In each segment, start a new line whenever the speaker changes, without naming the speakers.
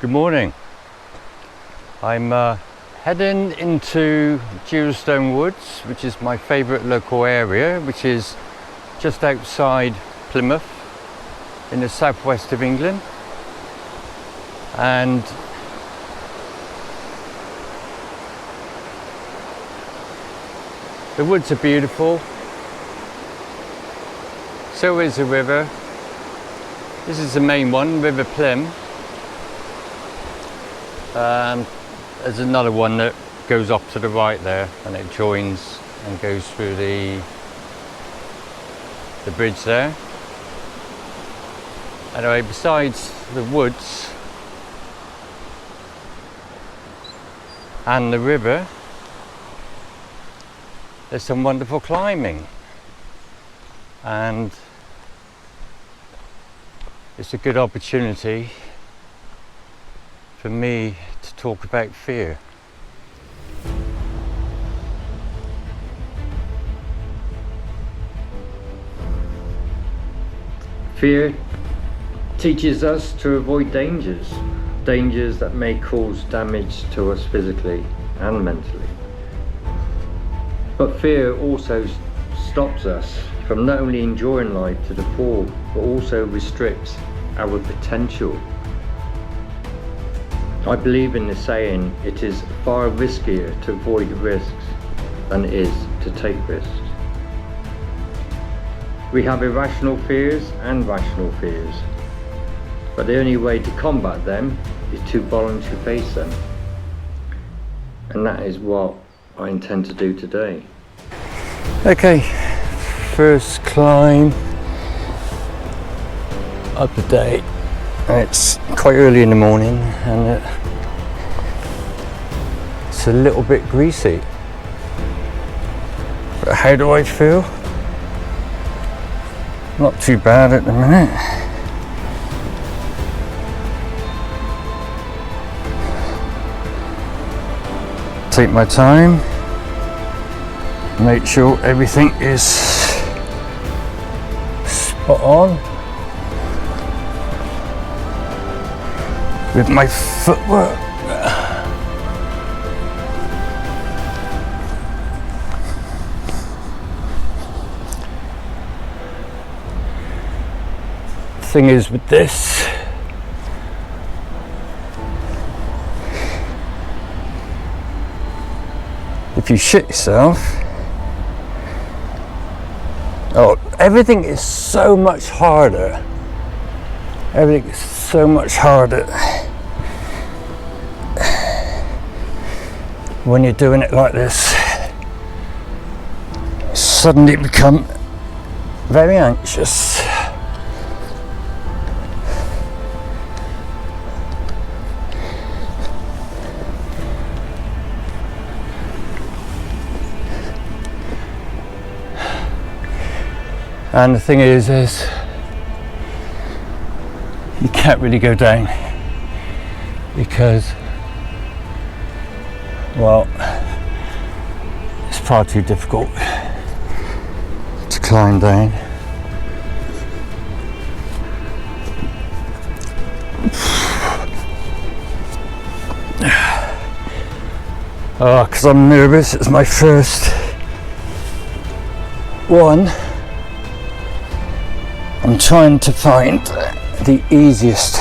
Good morning. I'm heading into Dewerstone Woods, which is my favourite local area, which is just outside Plymouth in the southwest of England. And the woods are beautiful. So is the river. This is the main one, River Plym. There's another one that goes off to the right there, and it joins and goes through the bridge there. Anyway, besides the woods and the river, there's some wonderful climbing, and it's a good opportunity for me to talk about fear. Fear teaches us to avoid dangers that may cause damage to us physically and mentally. But fear also stops us from not only enjoying life to the full, but also restricts our potential. I believe in the saying, it is far riskier to avoid risks than it is to take risks. We have irrational fears and rational fears, but the only way to combat them is to voluntarily face them. And that is what I intend to do today. Okay, first climb of the day. It's quite early in the morning and it's a little bit greasy. But how do I feel? Not too bad at the minute. Take my time, make sure everything is spot on with my footwork. Thing is with this, if you shit yourself, everything is so much harder. Everything is so much harder when you're doing it like this. You suddenly become very anxious. And the thing is you can't really go down because, well, it's far too difficult to climb down. Because I'm nervous, it's my first one. I'm trying to find the easiest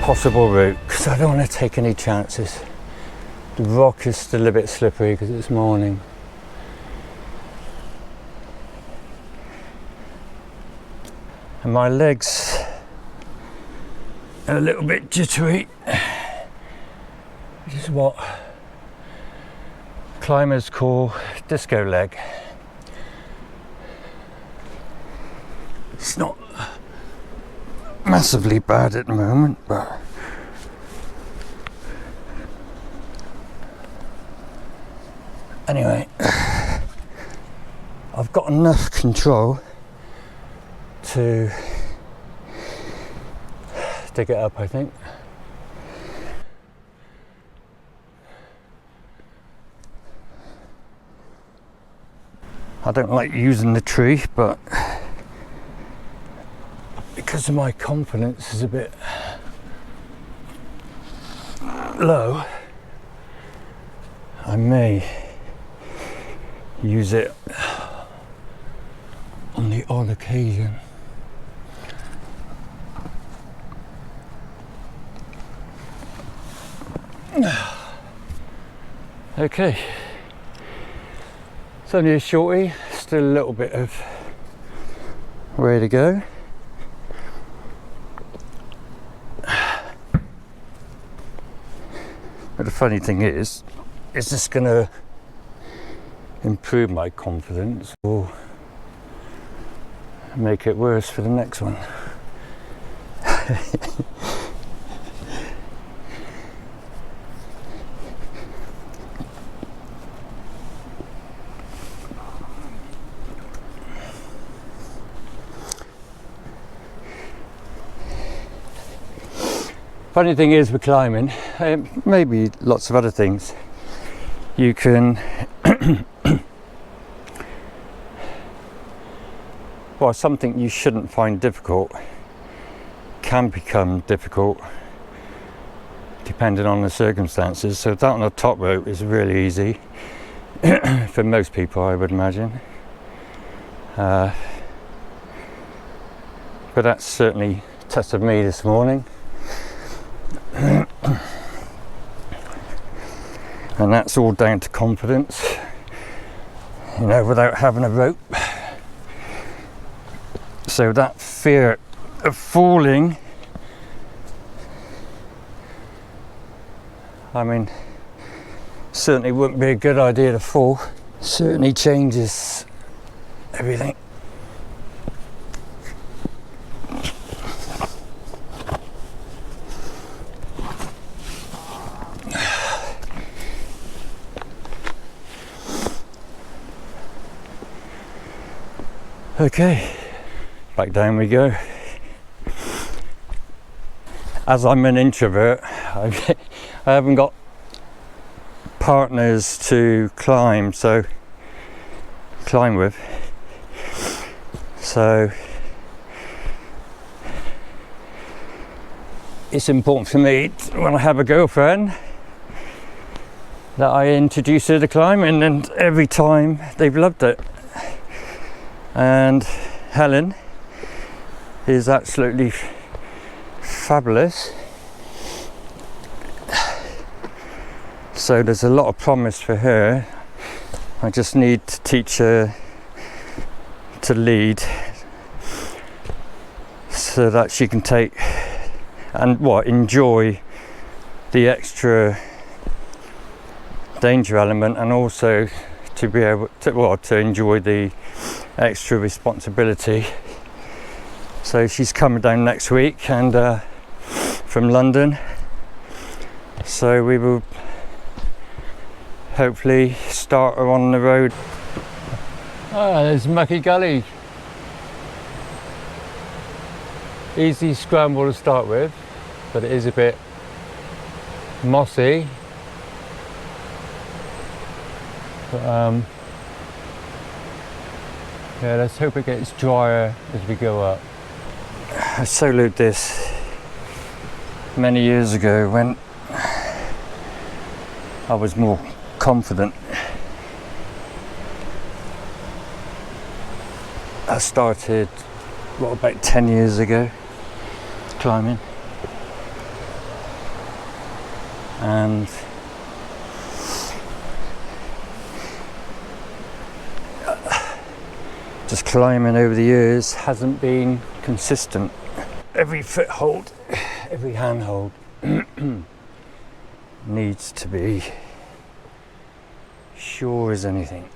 possible route because I don't want to take any chances. The rock is still a bit slippery because it's morning. And my legs are a little bit jittery, which is what climbers call disco leg. It's not massively bad at the moment, but anyway, I've got enough control to get up, I think. I don't like using the tree, but because of my confidence is a bit low, I may use it on the odd occasion. Okay, it's only a shorty, still a little bit of way to go. But the funny thing is this going to improve my confidence or make it worse for the next one? Funny thing is with climbing, maybe lots of other things, you can well, something you shouldn't find difficult can become difficult depending on the circumstances. So that on the top rope is really easy for most people, I would imagine, but that's certainly tested me this morning. And that's all down to confidence, you know, without having a rope. So that fear of falling, I mean, certainly wouldn't be a good idea to fall. Certainly changes everything. Okay, back down we go. As I'm an introvert, I haven't got partners to climb with, so it's important for me when I have a girlfriend that I introduce her to climbing, and every time they've loved it. And Helene is absolutely fabulous, so there's a lot of promise for her. I just need to teach her to lead so that she can take and enjoy the extra danger element, and also to be able to enjoy the extra responsibility. So she's coming down next week and from London, so we will hopefully start her on the road. There's Mucky Gully. Easy scramble to start with, but it is a bit mossy. But, yeah, let's hope it gets drier as we go up. I soloed this many years ago when I was more confident. I started, about 10 years ago climbing, and just climbing over the years hasn't been consistent. Every foothold, every handhold needs to be sure as anything.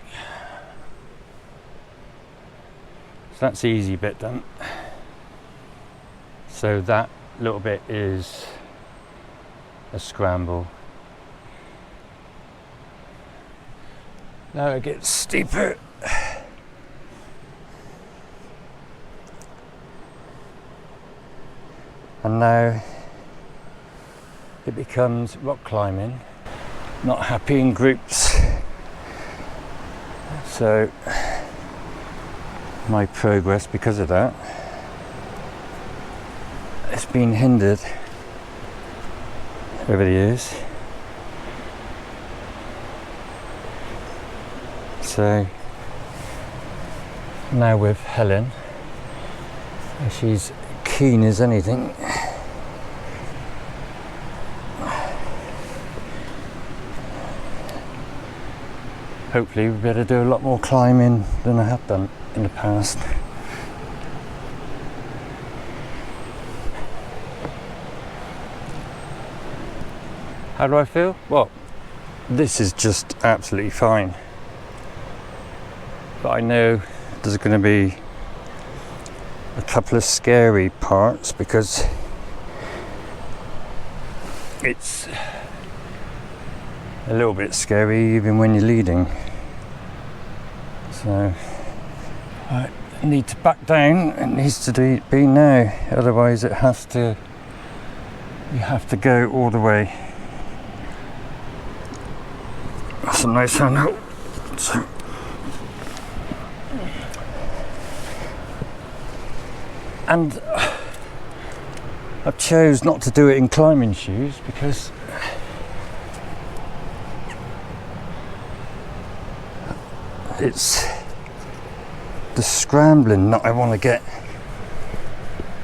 So that's the easy bit done. So that little bit is a scramble. Now it gets steeper. And now it becomes rock climbing. Not happy in groups. So my progress, because of that, has been hindered over the years. So now with Helen, she's keen as anything. Hopefully we'll be able to do a lot more climbing than I have done in the past. How do I feel? Well, this is just absolutely fine. But I know there's going to be a couple of scary parts because it's a little bit scary even when you're leading. So I need to back down. It needs to be now, otherwise you have to go all the way. That's a nice handle. So and I chose not to do it in climbing shoes because it's the scrambling that I want to get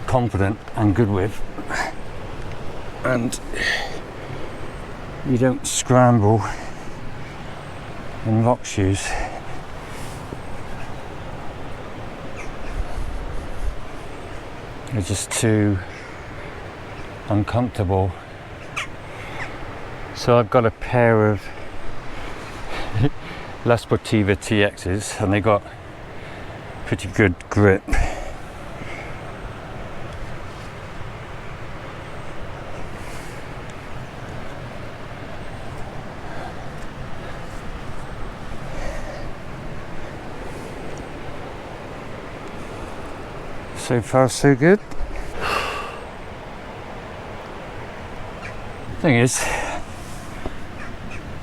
confident and good with, and you don't scramble in rock shoes. They're just too uncomfortable. So I've got a pair of La Sportiva TXs and they got pretty good grip. So far so good. Thing is,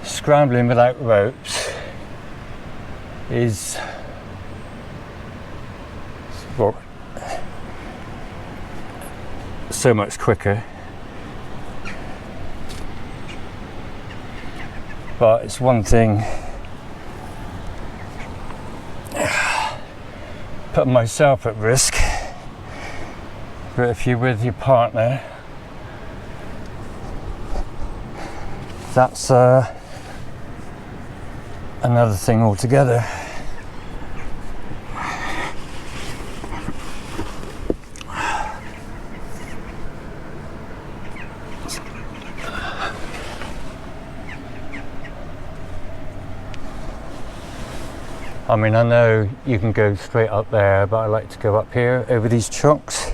scrambling without ropes is well, so much quicker, but it's one thing putting myself at risk, but if you're with your partner, that's another thing altogether. I mean, I know you can go straight up there, but I like to go up here over these chocks.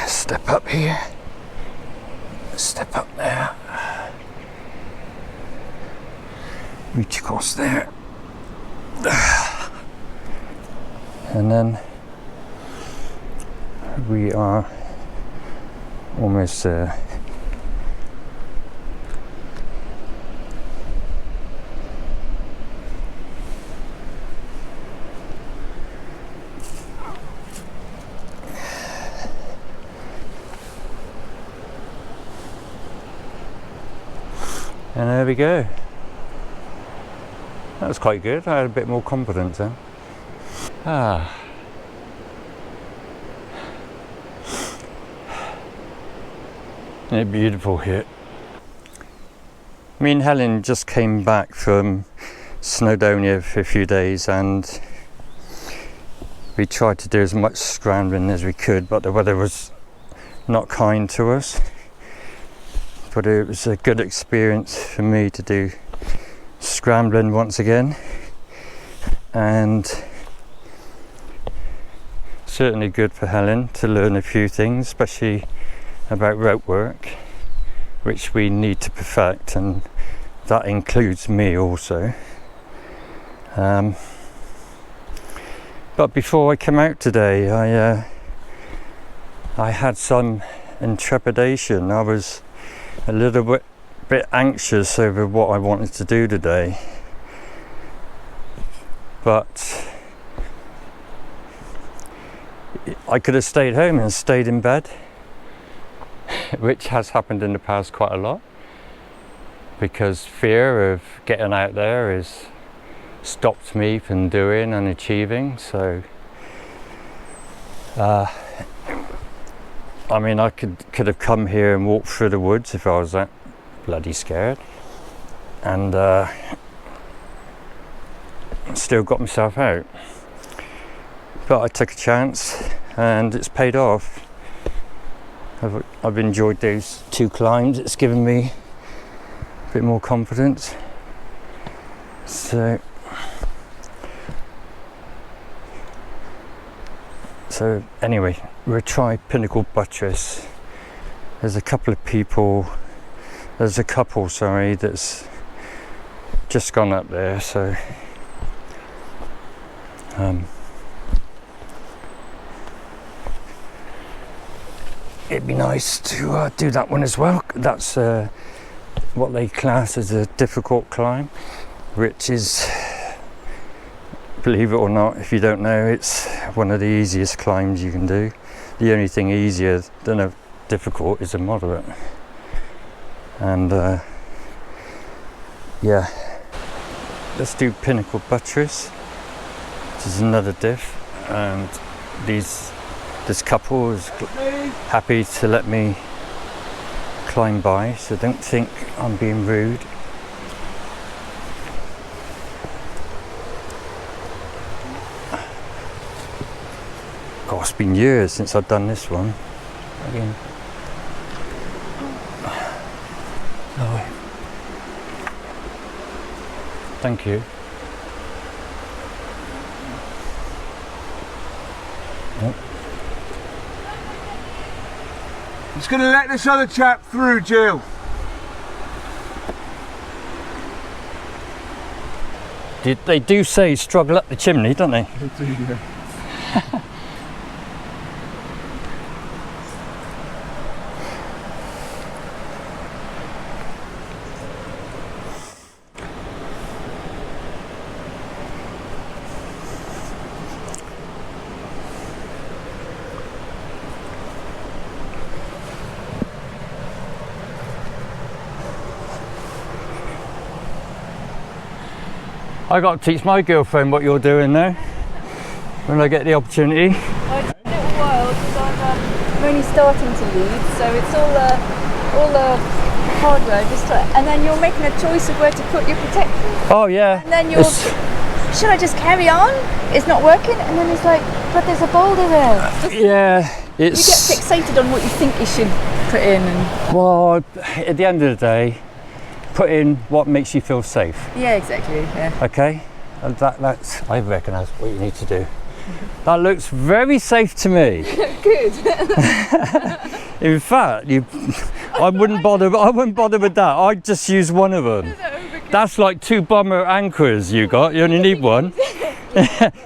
Step up here, step up there, reach across there, and then we are almost there. And there we go. That was quite good. I had a bit more confidence then. Isn't it beautiful here? Me and Helen just came back from Snowdonia for a few days and we tried to do as much scrambling as we could, but the weather was not kind to us. But it was a good experience for me to do scrambling once again, and certainly good for Helen to learn a few things, especially about rope work, which we need to perfect, and that includes me also. But before I came out today, I had some intrepidation. I was a little bit anxious over what I wanted to do today. But I could have stayed home and stayed in bed, which has happened in the past quite a lot, because fear of getting out there has stopped me from doing and achieving. So I mean, I could have come here and walked through the woods if I was that bloody scared, and still got myself out. But I took a chance and it's paid off. I've enjoyed those 2 climbs. It's given me a bit more confidence. So anyway, we'll try Pinnacle buttress. There's a couple, sorry, that's just gone up there, so it'd be nice to do that one as well. That's what they class as a difficult climb, which is, believe it or not, if you don't know, it's one of the easiest climbs you can do. The only thing easier than a difficult is a moderate. And yeah, let's do Pinnacle buttress, which is another diff, and this couple is happy to let me climb by, so don't think I'm being rude. God, it's been years since I've done this one. Again. Oh. Thank you. Oh.
I'm just going to let this other chap through, Jill.
They do say struggle up the chimney, don't they?
They do, yeah.
I got to teach my girlfriend what you're doing now when I get the opportunity.
I took a little while because I'm only starting to lead, so it's all the hard work. And then you're making a choice of where to put your protection.
Oh yeah.
And then should I just carry on? It's not working, and then it's like, but there's a boulder there.
Yeah, it's.
You get fixated on what you think you should put in.
Well, at the end of the day, put in what makes you feel safe.
Yeah, exactly. Yeah.
Okay, and that's, I reckon that's what you need to do. That looks very safe to me.
Good.
In fact, I wouldn't bother with that. I'd just use one of them. That's like 2 bomber anchors you got. You only need one.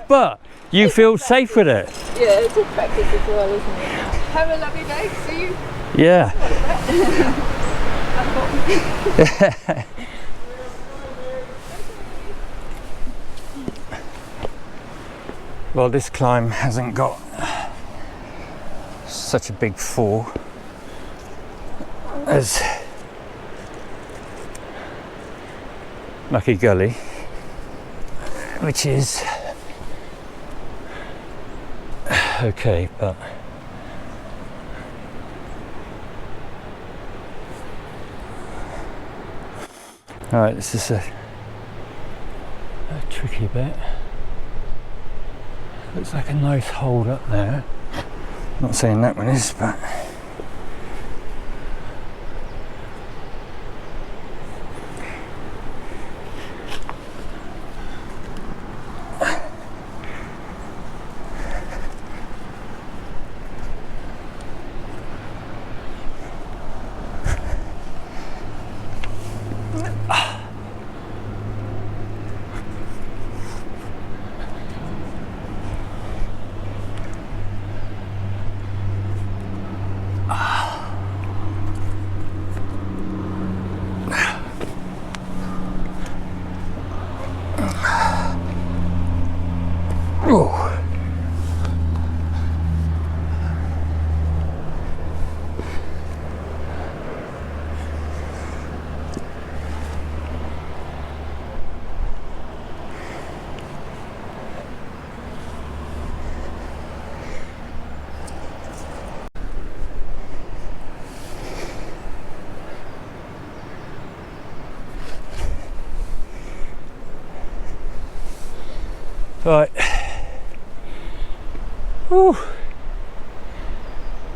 But you feel safe with it.
Yeah, it's a practice as well, isn't it? Have a lovely day. See you.
Yeah. Well, this climb hasn't got such a big fall as Lucky Gully, which is okay, but alright, this is a tricky bit. Looks like a nice hold up there. Not saying that one is, but
Right. Whew.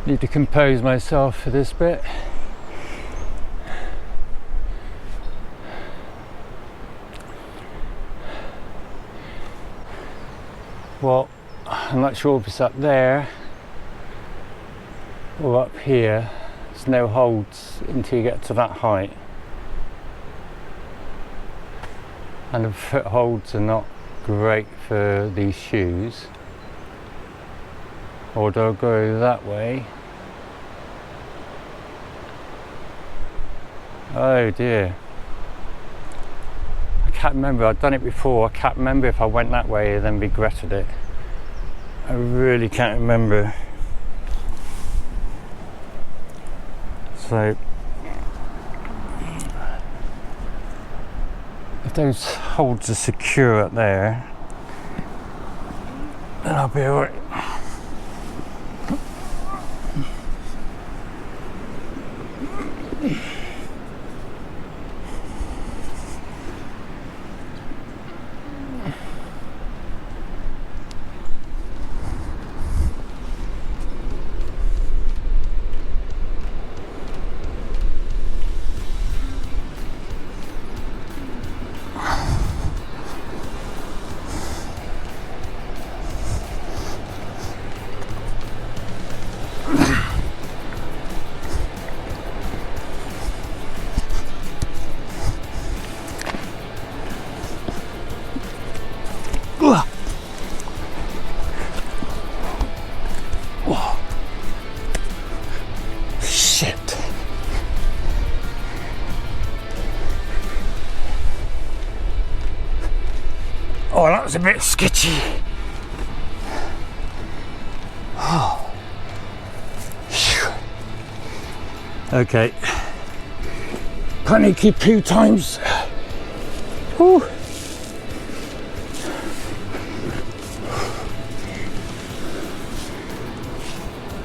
Need to compose myself for this bit. Well, I'm not sure if it's up there or up here. There's no holds until you get to that height. And the footholds are not great for these shoes. Or do I go that way? Oh dear. I can't remember, I've done it before. I can't remember if I went that way and then regretted it. I really can't remember. So, if those holds are secure up there, then I'll be alright. Shit. Oh, that was a bit sketchy. Oh. Okay. Panicky 2 times. Whew.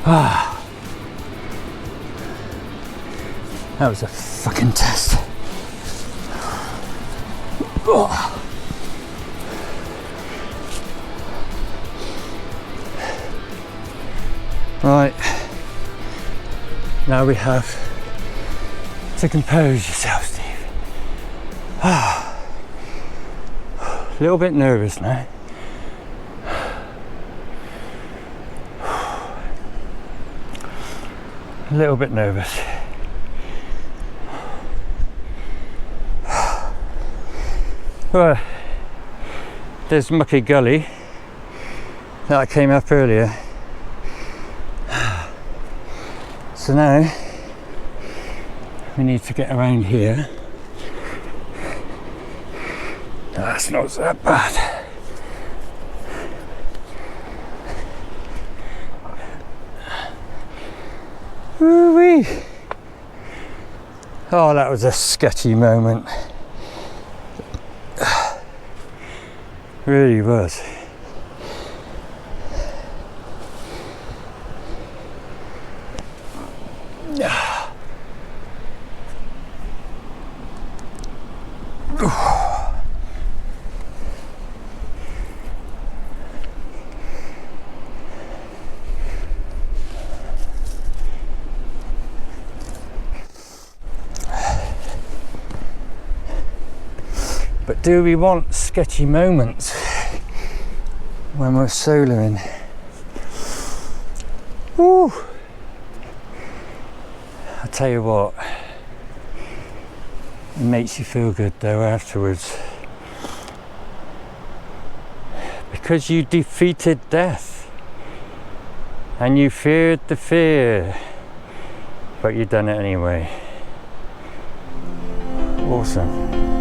Ah. That was a fucking test. Oh. Right, now we have to compose yourself, Steve. Ah. A little bit nervous now. A little bit nervous. Well, there's Mucky Gully that I came up earlier. So now we need to get around here. That's not that bad. Woo-wee. Oh, that was a sketchy moment. Really was. But do we want sketchy moments when we're soloing? Woo! I tell you what, it makes you feel good though afterwards, because you defeated death and you feared the fear, but you done it anyway. Awesome.